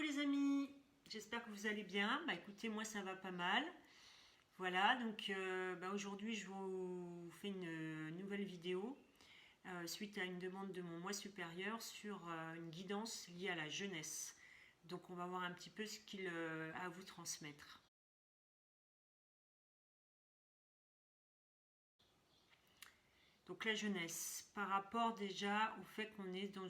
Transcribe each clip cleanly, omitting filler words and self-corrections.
les amis, j'espère que vous allez bien. Écoutez, moi ça va pas mal. Voilà, donc aujourd'hui je vous fais une nouvelle vidéo suite à une demande de mon moi supérieur sur une guidance liée à la jeunesse. Donc on va voir un petit peu ce qu'il a à vous transmettre. Donc la jeunesse, par rapport déjà au fait qu'on est dans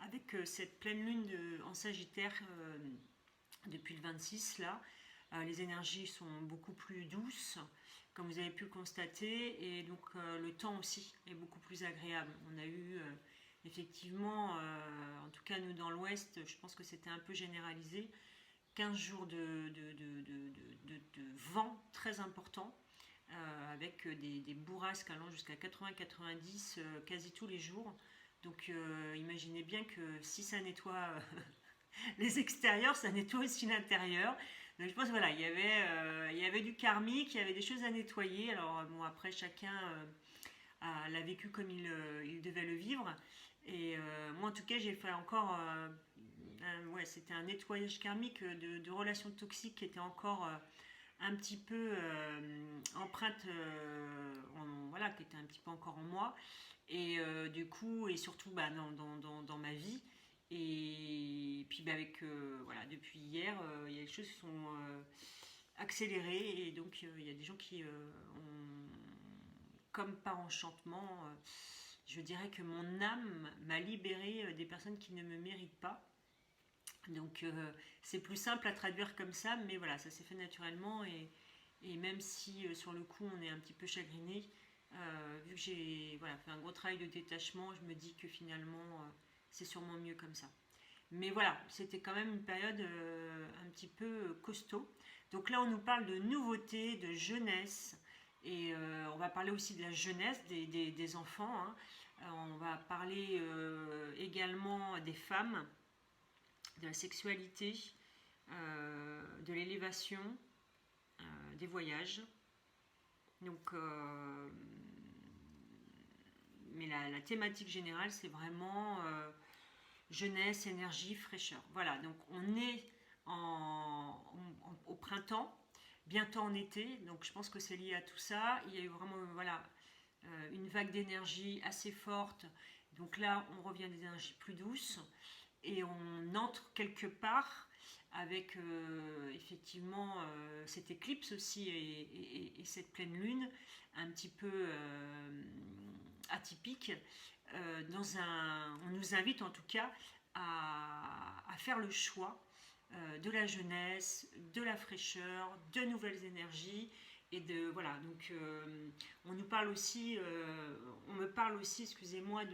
avec cette pleine lune en Sagittaire depuis le 26 là, les énergies sont beaucoup plus douces, comme vous avez pu le constater, et donc le temps aussi est beaucoup plus agréable. On a eu effectivement, en tout cas nous dans l'Ouest, je pense que c'était un peu généralisé, 15 jours de vent très important, avec des bourrasques allant jusqu'à 80-90 quasi tous les jours. Donc imaginez bien que si ça nettoie les extérieurs, ça nettoie aussi l'intérieur. Donc je pense voilà, il y avait du karmique, il y avait des choses à nettoyer. Alors bon, après chacun l'a vécu comme il devait le vivre. Et moi en tout cas j'ai fait encore, ouais, c'était un nettoyage karmique de relations toxiques qui étaient encore un petit peu empreinte, voilà, qui était un petit peu encore en moi. Et du coup, et surtout dans ma vie. Et puis avec, voilà, depuis hier, il y a des choses qui sont accélérées. Et donc, il y a des gens qui ont, comme par enchantement, je dirais que mon âme m'a libérée des personnes qui ne me méritent pas. Donc c'est plus simple à traduire comme ça, mais voilà, ça s'est fait naturellement et même si sur le coup on est un petit peu chagriné, vu que j'ai voilà, fait un gros travail de détachement, je me dis que finalement c'est sûrement mieux comme ça. Mais voilà, c'était quand même une période un petit peu costaud. Donc là on nous parle de nouveautés, de jeunesse, et on va parler aussi de la jeunesse des enfants, hein. On va parler également des femmes, de la sexualité, de l'élévation, des voyages. Donc, mais la thématique générale, c'est vraiment jeunesse, énergie, fraîcheur. Voilà, donc on est au printemps, bientôt en été, donc je pense que c'est lié à tout ça. Il y a eu vraiment voilà, une vague d'énergie assez forte. Donc là, on revient à des énergies plus douces et on entre quelque part avec effectivement cette éclipse aussi et cette pleine lune un petit peu atypique. On nous invite en tout cas à faire le choix de la jeunesse, de la fraîcheur, de nouvelles énergies. Et de voilà, donc on nous parle aussi, on me parle aussi, excusez-moi,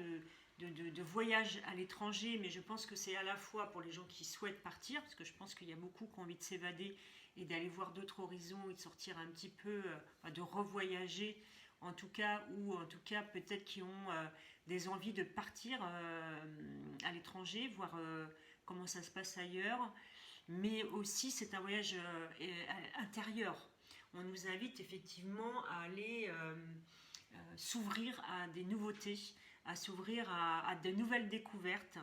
de voyage à l'étranger, mais je pense que c'est à la fois pour les gens qui souhaitent partir, parce que je pense qu'il y a beaucoup qui ont envie de s'évader et d'aller voir d'autres horizons et de sortir un petit peu, de revoyager en tout cas, ou en tout cas peut-être qui ont des envies de partir à l'étranger, voir comment ça se passe ailleurs, mais aussi c'est un voyage intérieur. On nous invite effectivement à aller s'ouvrir à des nouveautés, à s'ouvrir à de nouvelles découvertes.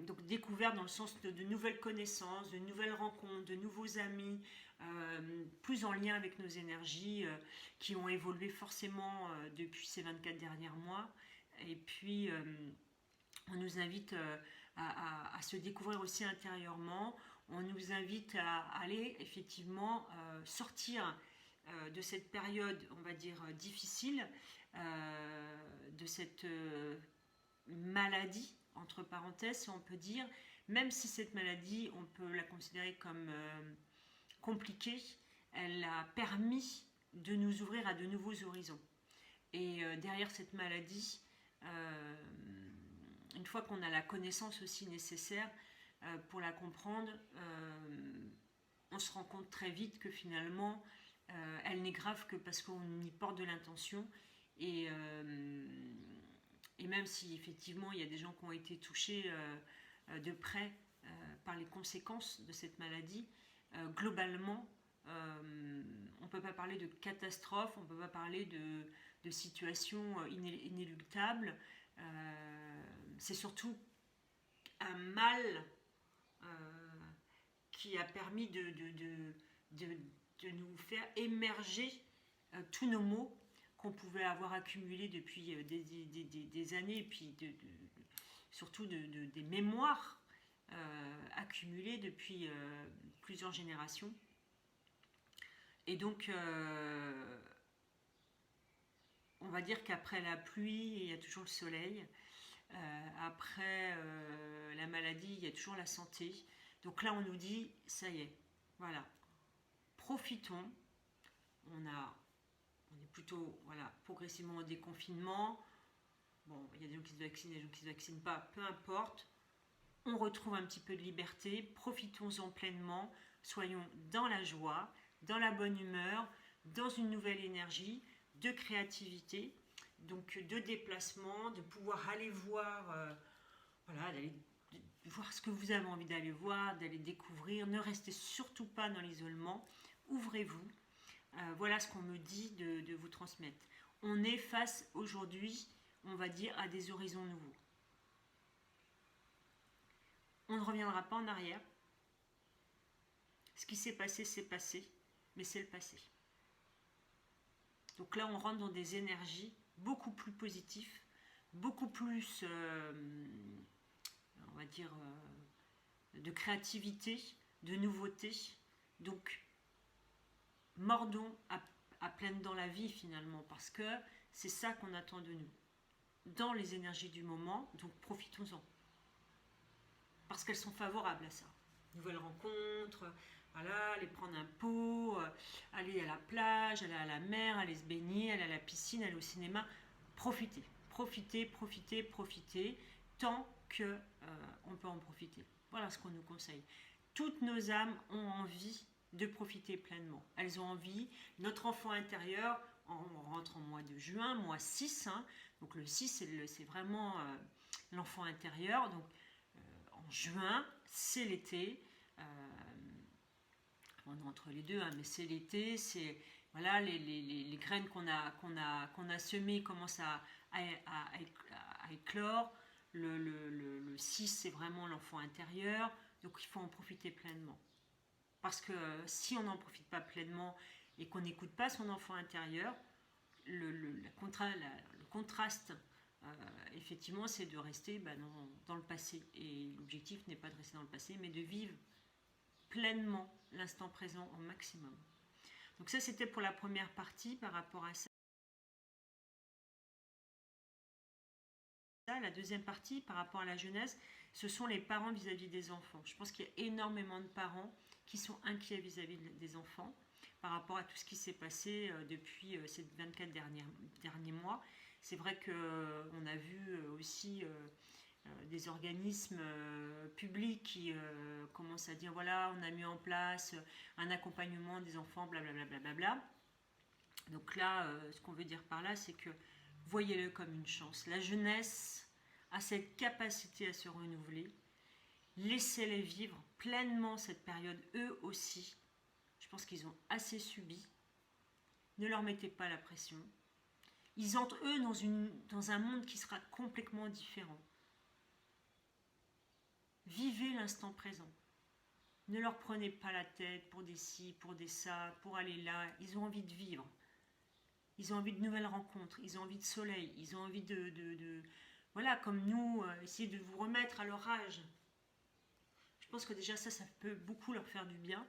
Donc découvertes dans le sens de nouvelles connaissances, de nouvelles rencontres, de nouveaux amis, plus en lien avec nos énergies qui ont évolué forcément depuis ces 24 derniers mois. Et puis on nous invite à se découvrir aussi intérieurement. On nous invite à aller effectivement sortir de cette période, on va dire, difficile, de cette maladie, entre parenthèses, si on peut dire, même si cette maladie, on peut la considérer comme compliquée, elle a permis de nous ouvrir à de nouveaux horizons. Et derrière cette maladie, une fois qu'on a la connaissance aussi nécessaire pour la comprendre, on se rend compte très vite que finalement, elle n'est grave que parce qu'on y porte de l'intention. Et, et même si effectivement il y a des gens qui ont été touchés de près par les conséquences de cette maladie, globalement, on ne peut pas parler de catastrophe, on ne peut pas parler de situations inéluctables. C'est surtout un mal qui a permis de nous faire émerger tous nos maux qu'on pouvait avoir accumulés depuis des années, et puis surtout des mémoires accumulées depuis plusieurs générations. Et donc, on va dire qu'après la pluie, il y a toujours le soleil. Après la maladie, il y a toujours la santé. Donc là, on nous dit, ça y est, voilà, profitons. On est plutôt, voilà, progressivement au déconfinement. Bon, il y a des gens qui se vaccinent, des gens qui ne se vaccinent pas, peu importe. On retrouve un petit peu de liberté, profitons-en pleinement, soyons dans la joie, dans la bonne humeur, dans une nouvelle énergie, de créativité, donc de déplacement, de pouvoir aller voir, voilà, d'aller voir ce que vous avez envie d'aller voir, d'aller découvrir. Ne restez surtout pas dans l'isolement, ouvrez-vous. Voilà ce qu'on me dit de vous transmettre. On est face aujourd'hui, on va dire, à des horizons nouveaux. On ne reviendra pas en arrière. Ce qui s'est passé, mais c'est le passé. Donc là, on rentre dans des énergies beaucoup plus positives, beaucoup plus, on va dire, de créativité, de nouveauté. Donc, mordons à pleines dents la vie finalement, parce que c'est ça qu'on attend de nous, dans les énergies du moment, donc profitons-en. Parce qu'elles sont favorables à ça. Nouvelles rencontres, voilà, aller prendre un pot, aller à la plage, aller à la mer, aller se baigner, aller à la piscine, aller au cinéma. Profitez, profitez, profitez, profitez, tant que on peut en profiter. Voilà ce qu'on nous conseille. Toutes nos âmes ont envie de profiter pleinement. Elles ont envie, notre enfant intérieur, on rentre en mois de juin, mois 6, hein, donc le 6 c'est vraiment l'enfant intérieur, donc en juin, c'est l'été, on est entre les deux, hein, mais c'est l'été, c'est voilà, les graines qu'on a semées commencent à éclore. Le 6, c'est vraiment l'enfant intérieur, donc il faut en profiter pleinement. Parce que si on n'en profite pas pleinement et qu'on n'écoute pas son enfant intérieur, le contraste, effectivement, c'est de rester dans le passé. Et l'objectif n'est pas de rester dans le passé, mais de vivre pleinement l'instant présent au maximum. Donc ça, c'était pour la première partie par rapport à ça. La deuxième partie, par rapport à la jeunesse, ce sont les parents vis-à-vis des enfants. Je pense qu'il y a énormément de parents qui sont inquiets vis-à-vis des enfants par rapport à tout ce qui s'est passé depuis ces 24 derniers mois. C'est vrai qu'on a vu aussi des organismes publics qui commencent à dire voilà, on a mis en place un accompagnement des enfants, blablabla. Donc là, ce qu'on veut dire par là, c'est que voyez-le comme une chance. La jeunesse a cette capacité à se renouveler. Laissez-les vivre pleinement cette période, eux aussi. Je pense qu'ils ont assez subi. Ne leur mettez pas la pression. Ils entrent, eux, dans un monde qui sera complètement différent. Vivez l'instant présent. Ne leur prenez pas la tête pour des ci, pour des ça, pour aller là. Ils ont envie de vivre. Ils ont envie de nouvelles rencontres. Ils ont envie de soleil. Ils ont envie voilà, comme nous, essayer de vous remettre à leur âge. Je pense que déjà ça peut beaucoup leur faire du bien,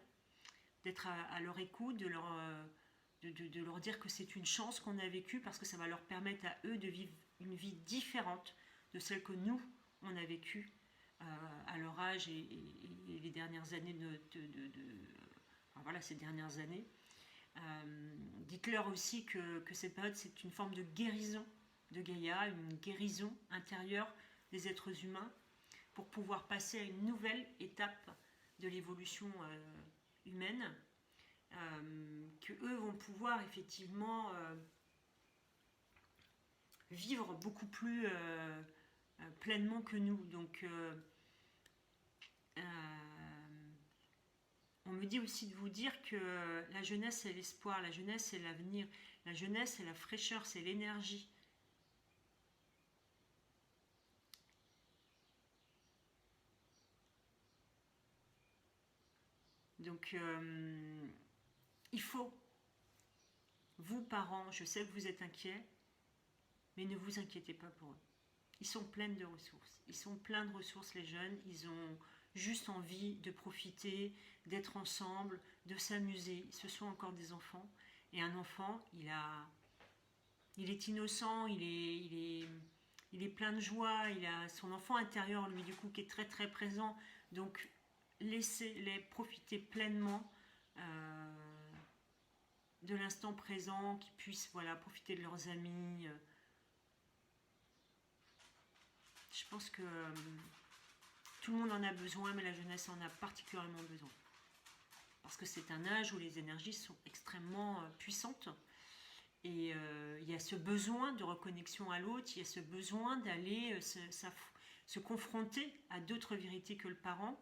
d'être à leur écoute, de leur dire que c'est une chance qu'on a vécue, parce que ça va leur permettre à eux de vivre une vie différente de celle que nous, on a vécue à leur âge et les dernières années enfin, voilà, ces dernières années. Dites-leur aussi que cette période, c'est une forme de guérison de Gaïa, une guérison intérieure des êtres humains pour pouvoir passer à une nouvelle étape de l'évolution humaine, que eux vont pouvoir effectivement vivre beaucoup plus pleinement que nous. Donc on me dit aussi de vous dire que la jeunesse c'est l'espoir, la jeunesse c'est l'avenir, la jeunesse c'est la fraîcheur, c'est l'énergie. Donc, il faut, vous parents, je sais que vous êtes inquiets, mais ne vous inquiétez pas pour eux. Ils sont pleins de ressources. Ils sont pleins de ressources, les jeunes. Ils ont juste envie de profiter, d'être ensemble, de s'amuser. Ce sont encore des enfants. Et un enfant, il est innocent, il est plein de joie. Il a son enfant intérieur, lui, du coup, qui est très, très présent. Donc, laissez-les profiter pleinement de l'instant présent, qu'ils puissent profiter de leurs amis. Je pense que tout le monde en a besoin, mais la jeunesse en a particulièrement besoin. Parce que c'est un âge où les énergies sont extrêmement puissantes. Et il y a ce besoin de reconnexion à l'autre, il y a ce besoin d'aller se confronter à d'autres vérités que le parent.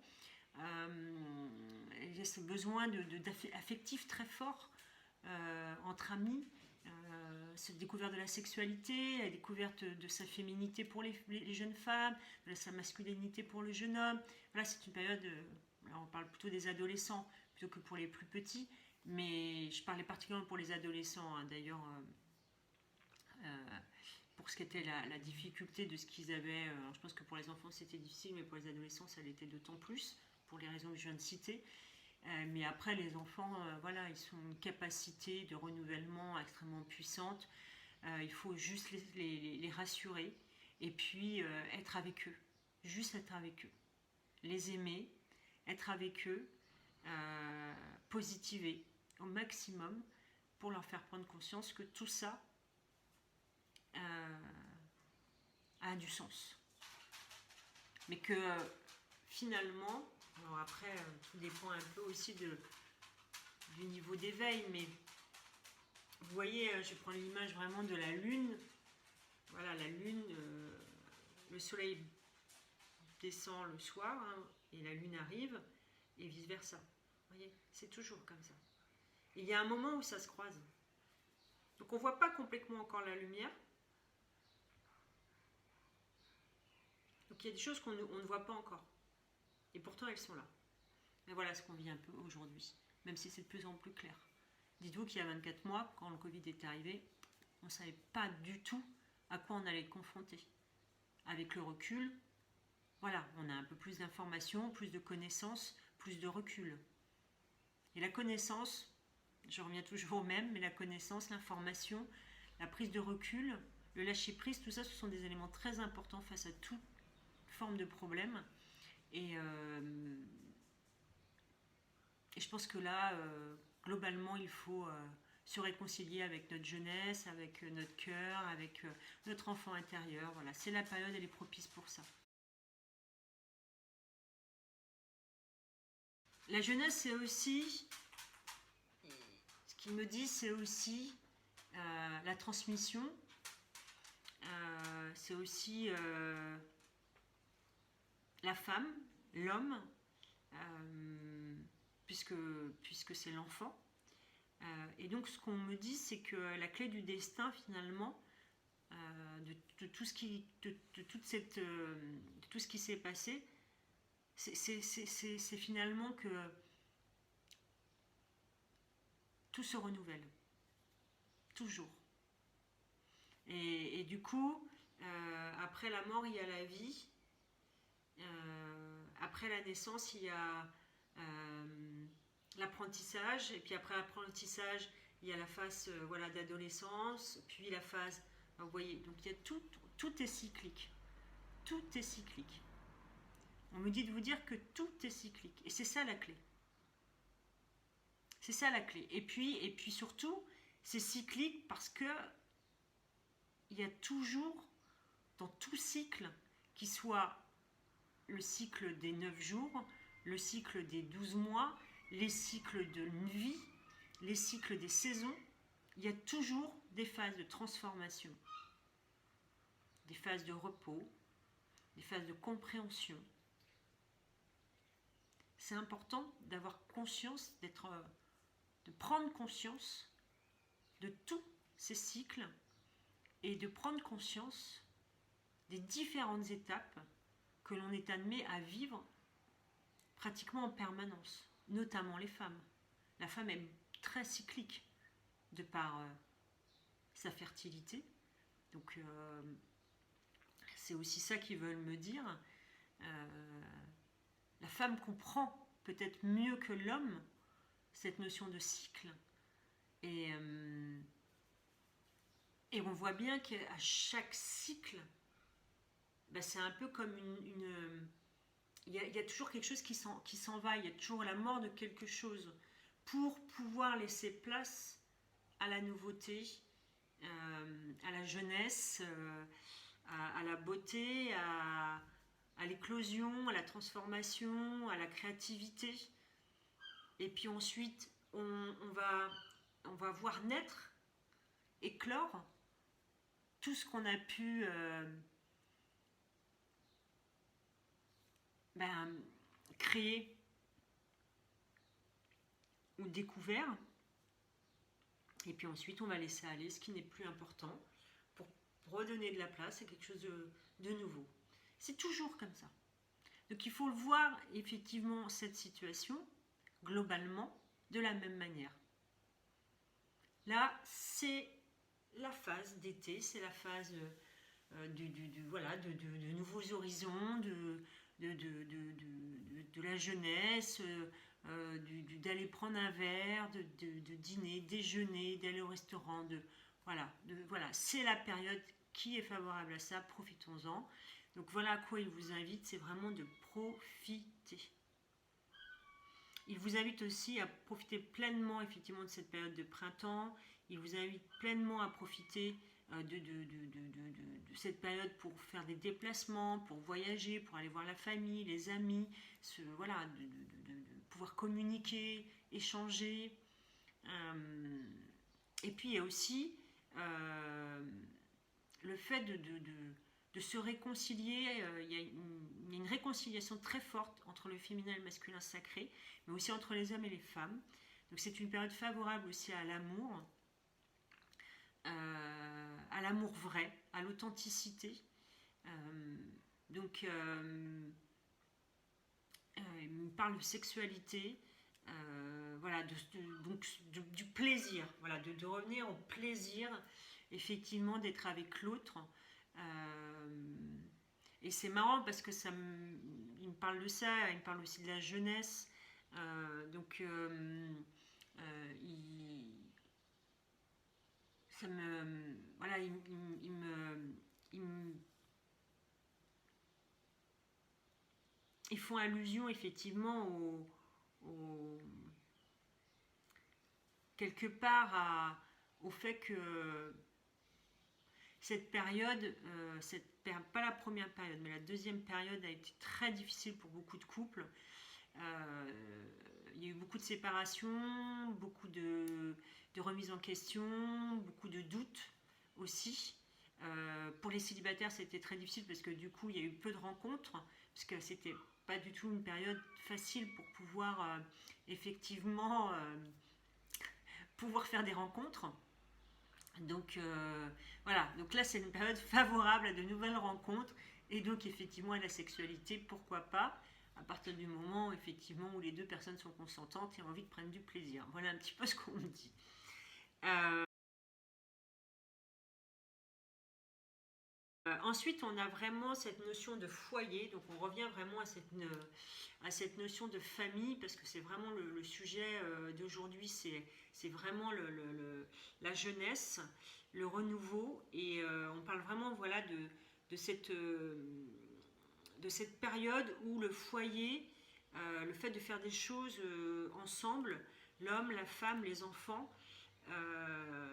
Il y a ce besoin d'affectif très fort entre amis. Cette découverte de la sexualité, la découverte de sa féminité pour les jeunes femmes, de sa masculinité pour le jeune homme. Voilà, c'est une période, là on parle plutôt des adolescents plutôt que pour les plus petits, mais je parlais particulièrement pour les adolescents, hein, d'ailleurs, pour ce qui était la difficulté de ce qu'ils avaient. Je pense que pour les enfants c'était difficile, mais pour les adolescents ça l'était d'autant plus, pour les raisons que je viens de citer. Mais après, les enfants, voilà, ils ont une capacité de renouvellement extrêmement puissante. Il faut juste les rassurer et puis être avec eux. Juste être avec eux. Les aimer, être avec eux, positiver au maximum pour leur faire prendre conscience que tout ça a du sens. Mais que finalement, alors après, tout dépend un peu aussi du niveau d'éveil, mais vous voyez, je prends l'image vraiment de la Lune. Voilà, la Lune, le Soleil descend le soir, hein, et la Lune arrive, et vice-versa. Vous voyez, c'est toujours comme ça. Et il y a un moment où ça se croise. Donc on ne voit pas complètement encore la lumière. Donc il y a des choses qu'on ne voit pas encore. Et pourtant, elles sont là. Mais voilà ce qu'on vit un peu aujourd'hui, même si c'est de plus en plus clair. Dites-vous qu'il y a 24 mois, quand le Covid est arrivé, on ne savait pas du tout à quoi on allait être confronté. Avec le recul, voilà, on a un peu plus d'informations, plus de connaissances, plus de recul. Et la connaissance, je reviens toujours au même, mais la connaissance, l'information, la prise de recul, le lâcher-prise, tout ça, ce sont des éléments très importants face à toute forme de problème. Et je pense que là, globalement, il faut se réconcilier avec notre jeunesse, avec notre cœur, avec notre enfant intérieur. Voilà, c'est la période, elle est propice pour ça. La jeunesse, c'est aussi, ce qu'il me dit, c'est aussi la transmission. C'est aussi la femme, l'homme, puisque c'est l'enfant. Et donc ce qu'on me dit, c'est que la clé du destin, finalement, de tout ce qui s'est passé, c'est finalement que tout se renouvelle, toujours. Et du coup, après la mort, il y a la vie. Après la naissance, il y a l'apprentissage. Et puis après l'apprentissage, il y a la phase d'adolescence. Puis la phase... Vous voyez, donc il y a tout est cyclique. Tout est cyclique. On me dit de vous dire que tout est cyclique. Et c'est ça la clé. C'est ça la clé. Et puis surtout, c'est cyclique parce que il y a toujours, dans tout cycle, qui soit le cycle des 9 jours, le cycle des 12 mois, les cycles de vie, les cycles des saisons, il y a toujours des phases de transformation, des phases de repos, des phases de compréhension. C'est important d'avoir conscience, de prendre conscience de tous ces cycles et de prendre conscience des différentes étapes que l'on est amené à vivre pratiquement en permanence. notamment les femmes. La femme est très cyclique de par sa fertilité. Donc c'est aussi ça qu'ils veulent me dire. La femme comprend peut-être mieux que l'homme cette notion de cycle. Et on voit bien qu'à chaque cycle, ben c'est un peu comme il y a toujours quelque chose qui s'en va, il y a toujours la mort de quelque chose pour pouvoir laisser place à la nouveauté, à la jeunesse, à la beauté, à l'éclosion, à la transformation, à la créativité. Et puis ensuite, on va voir naître, éclore tout ce qu'on a pu créer ou découvert. Et puis ensuite, on va laisser aller ce qui n'est plus important pour redonner de la place à quelque chose de nouveau. C'est toujours comme ça. Donc il faut le voir effectivement cette situation globalement de la même manière. Là, c'est la phase d'été, c'est la phase de nouveaux horizons, de la jeunesse, d'aller prendre un verre, de dîner, déjeuner, d'aller au restaurant, voilà, c'est la période qui est favorable à ça, profitons-en. Donc voilà à quoi il vous invite, c'est vraiment de profiter. Il vous invite aussi à profiter pleinement effectivement de cette période de printemps. Il vous invite pleinement à profiter de cette période pour faire des déplacements, pour voyager, pour aller voir la famille, les amis, de pouvoir communiquer, échanger. Et puis il y a aussi le fait de se réconcilier. Il y a une réconciliation très forte entre le féminin et le masculin sacré, mais aussi entre les hommes et les femmes. Donc c'est une période favorable aussi à l'amour, à l'amour vrai, à l'authenticité. Donc il me parle de sexualité, voilà, du plaisir, voilà, de revenir au plaisir, effectivement, d'être avec l'autre. Et c'est marrant parce que il me parle de ça, il me parle aussi de la jeunesse. Ça me, voilà, ils font allusion effectivement quelque part au fait que cette période, pas la première période, mais la deuxième période a été très difficile pour beaucoup de couples. Il y a eu beaucoup de séparations, beaucoup de remises en question, beaucoup de doutes aussi. Pour les célibataires, c'était très difficile parce que du coup, il y a eu peu de rencontres, parce que c'était pas du tout une période facile pour pouvoir effectivement pouvoir faire des rencontres. Donc voilà, donc là c'est une période favorable à de nouvelles rencontres et donc effectivement à la sexualité, pourquoi pas, à partir du moment effectivement où les deux personnes sont consentantes et ont envie de prendre du plaisir. Voilà un petit peu ce qu'on me dit. Ensuite, on a vraiment cette notion de foyer, donc on revient vraiment à cette notion de famille, parce que c'est vraiment le sujet d'aujourd'hui, c'est vraiment la jeunesse, le renouveau, et on parle vraiment voilà, de cette période où le foyer, le fait de faire des choses ensemble, l'homme, la femme, les enfants,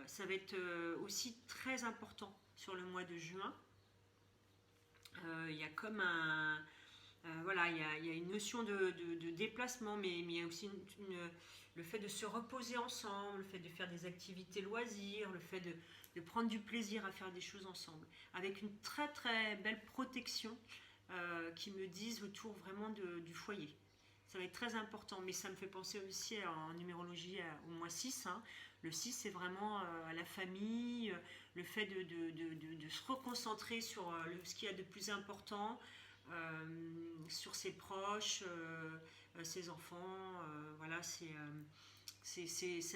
ça va être aussi très important sur le mois de juin. Il y a comme voilà, il y a une notion de déplacement, mais il y a aussi le fait de se reposer ensemble, le fait de faire des activités loisirs, le fait de prendre du plaisir à faire des choses ensemble, avec une très très belle protection qui me disent autour vraiment du foyer. Ça va être très important, mais ça me fait penser aussi en numérologie au mois 6. Hein. Le 6, c'est vraiment à la famille, le fait de se reconcentrer sur ce qu'il y a de plus important, sur ses proches, ses enfants. Voilà, c'est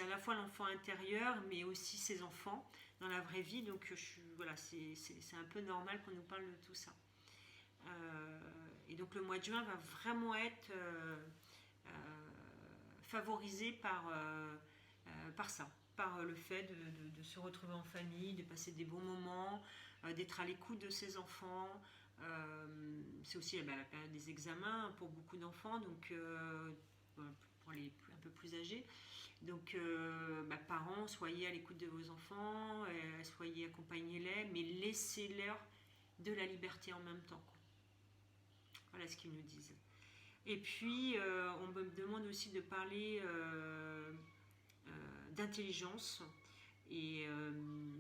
à la fois l'enfant intérieur, mais aussi ses enfants dans la vraie vie. Donc voilà, c'est un peu normal qu'on nous parle de tout ça. Et donc le mois de juin va vraiment être favorisé par ça, par le fait de se retrouver en famille, de passer des bons moments, d'être à l'écoute de ses enfants. C'est aussi la période des examens pour beaucoup d'enfants, donc pour les un peu plus âgés. Donc, parents, soyez à l'écoute de vos enfants, soyez accompagnez-les, mais laissez-leur de la liberté en même temps. Voilà ce qu'ils nous disent. Et puis, on me demande aussi de parler d'intelligence. Et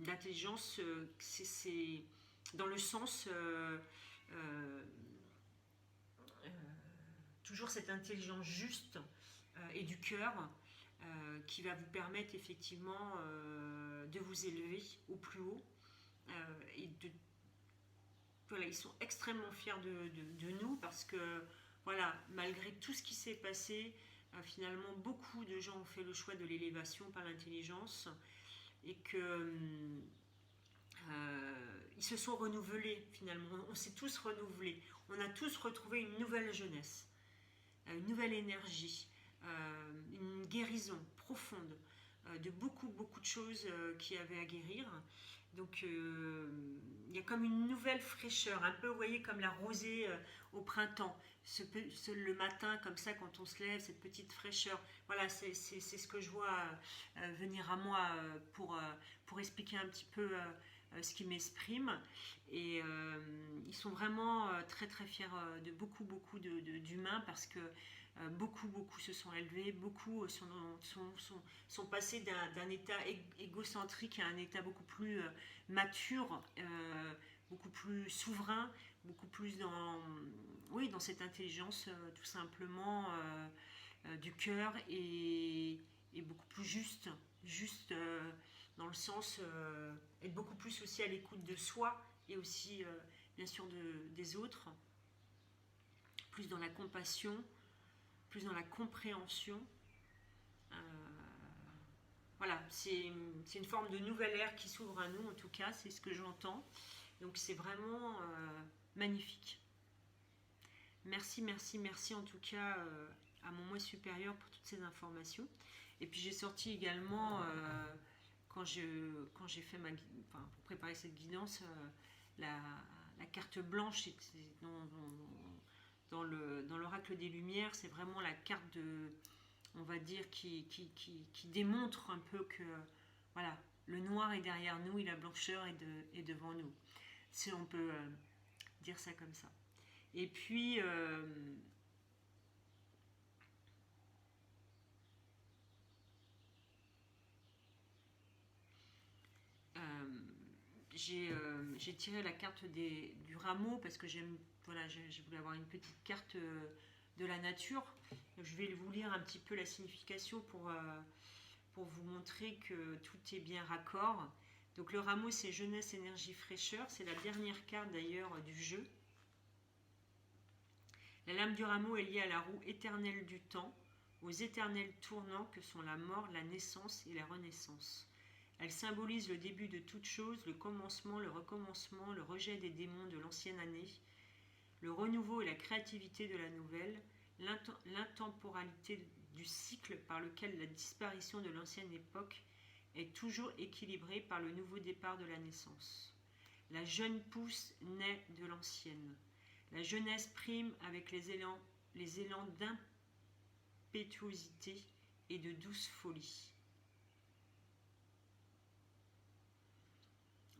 l'intelligence, c'est dans le sens toujours cette intelligence juste et du cœur qui va vous permettre effectivement de vous élever au plus haut et voilà, ils sont extrêmement fiers de nous parce que voilà, malgré tout ce qui s'est passé, finalement beaucoup de gens ont fait le choix de l'élévation par l'intelligence et que ils se sont renouvelés finalement, on s'est tous renouvelés, on a tous retrouvé une nouvelle jeunesse, une nouvelle énergie, une guérison profonde de beaucoup de choses qui avaient à guérir. Donc il y a comme une nouvelle fraîcheur, un peu vous voyez comme la rosée au printemps, le matin comme ça quand on se lève, cette petite fraîcheur. Voilà, c'est ce que je vois venir à moi pour expliquer un petit peu ce qui m'exprime. Et ils sont vraiment très fiers de beaucoup d'humains parce que beaucoup se sont élevés, beaucoup sont passés d'un état égocentrique à un état beaucoup plus mature, beaucoup plus souverain, beaucoup plus dans cette intelligence tout simplement du cœur et beaucoup plus juste dans le sens être beaucoup plus aussi à l'écoute de soi et aussi bien sûr des autres, plus dans la compassion, plus dans la compréhension. Voilà, c'est une forme de nouvelle ère qui s'ouvre à nous, en tout cas, c'est ce que j'entends. Donc c'est vraiment magnifique. Merci en tout cas à mon moi supérieur pour toutes ces informations. Et puis j'ai sorti également, quand j'ai fait pour préparer cette guidance, la carte blanche dans l'oracle des Lumières. C'est vraiment la carte on va dire, qui démontre un peu que voilà, le noir est derrière nous et la blancheur est devant nous. Si on peut dire ça comme ça. Et puis j'ai tiré la carte du rameau parce que voilà, je voulais avoir une petite carte de la nature. Je vais vous lire un petit peu la signification pour vous montrer que tout est bien raccord. Donc le rameau, c'est jeunesse, énergie, fraîcheur. C'est la dernière carte d'ailleurs du jeu. La lame du rameau est liée à la roue éternelle du temps, aux éternels tournants que sont la mort, la naissance et la renaissance. Elle symbolise le début de toute chose, le commencement, le recommencement, le rejet des démons de l'ancienne année, le renouveau et la créativité de la nouvelle, l'intemporalité du cycle par lequel la disparition de l'ancienne époque est toujours équilibrée par le nouveau départ de la naissance. La jeune pousse naît de l'ancienne. La jeunesse prime avec les élans d'impétuosité et de douce folie.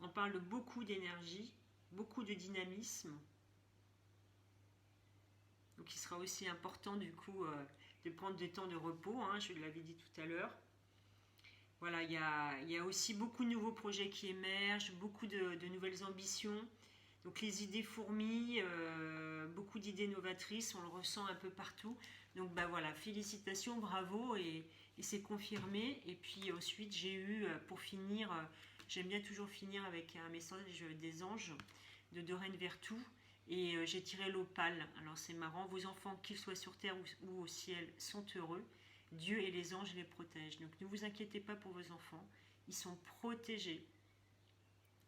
On parle de beaucoup d'énergie, beaucoup de dynamisme. Donc il sera aussi important du coup de prendre des temps de repos, hein, je l'avais dit tout à l'heure. Voilà, il y a aussi beaucoup de nouveaux projets qui émergent, beaucoup de nouvelles ambitions. Donc les idées fourmillent, beaucoup d'idées novatrices, on le ressent un peu partout. Donc voilà, félicitations, bravo, et c'est confirmé. Et puis ensuite j'ai eu, pour finir, j'aime bien toujours finir avec un message des anges de Doreen Vertou Et j'ai tiré l'opale. Alors c'est marrant, vos enfants, qu'ils soient sur terre ou au ciel, sont heureux. Dieu et les anges les protègent. Donc ne vous inquiétez pas pour vos enfants, ils sont protégés.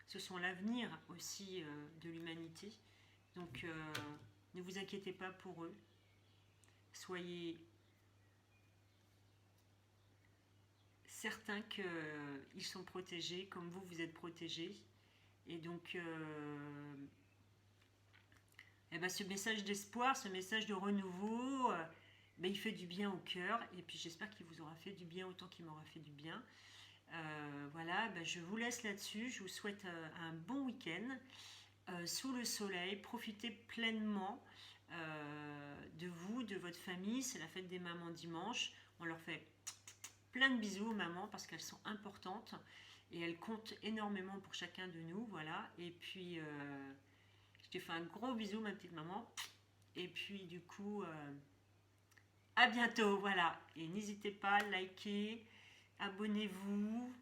Ce sont l'avenir aussi de l'humanité. Donc ne vous inquiétez pas pour eux. Soyez certains qu'ils sont protégés, comme vous êtes protégés. Et donc, eh ben, ce message d'espoir, ce message de renouveau, ben, il fait du bien au cœur. Et puis j'espère qu'il vous aura fait du bien autant qu'il m'aura fait du bien. Voilà, ben, je vous laisse là-dessus. Je vous souhaite un bon week-end sous le soleil. Profitez pleinement de vous, de votre famille. C'est la fête des mamans dimanche. On leur fait plein de bisous aux mamans parce qu'elles sont importantes et elles comptent énormément pour chacun de nous. Voilà. Et puis, je te fais un gros bisou, ma petite maman. Et puis, du coup, à bientôt. Voilà. Et n'hésitez pas à liker, abonnez-vous.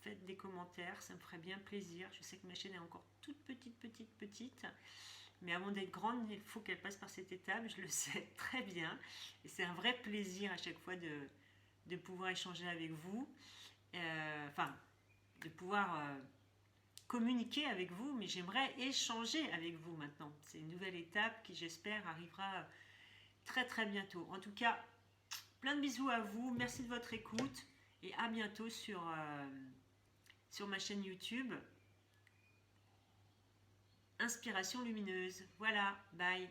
Faites des commentaires, ça me ferait bien plaisir. Je sais que ma chaîne est encore toute petite. Mais avant d'être grande, il faut qu'elle passe par cette étape, je le sais très bien. Et c'est un vrai plaisir à chaque fois de pouvoir échanger avec vous. Enfin, de pouvoir communiquer avec vous, mais j'aimerais échanger avec vous maintenant. C'est une nouvelle étape qui, j'espère, arrivera très bientôt. En tout cas, plein de bisous à vous. Merci de votre écoute. Et à bientôt sur ma chaîne YouTube. Inspiration lumineuse. Voilà, bye.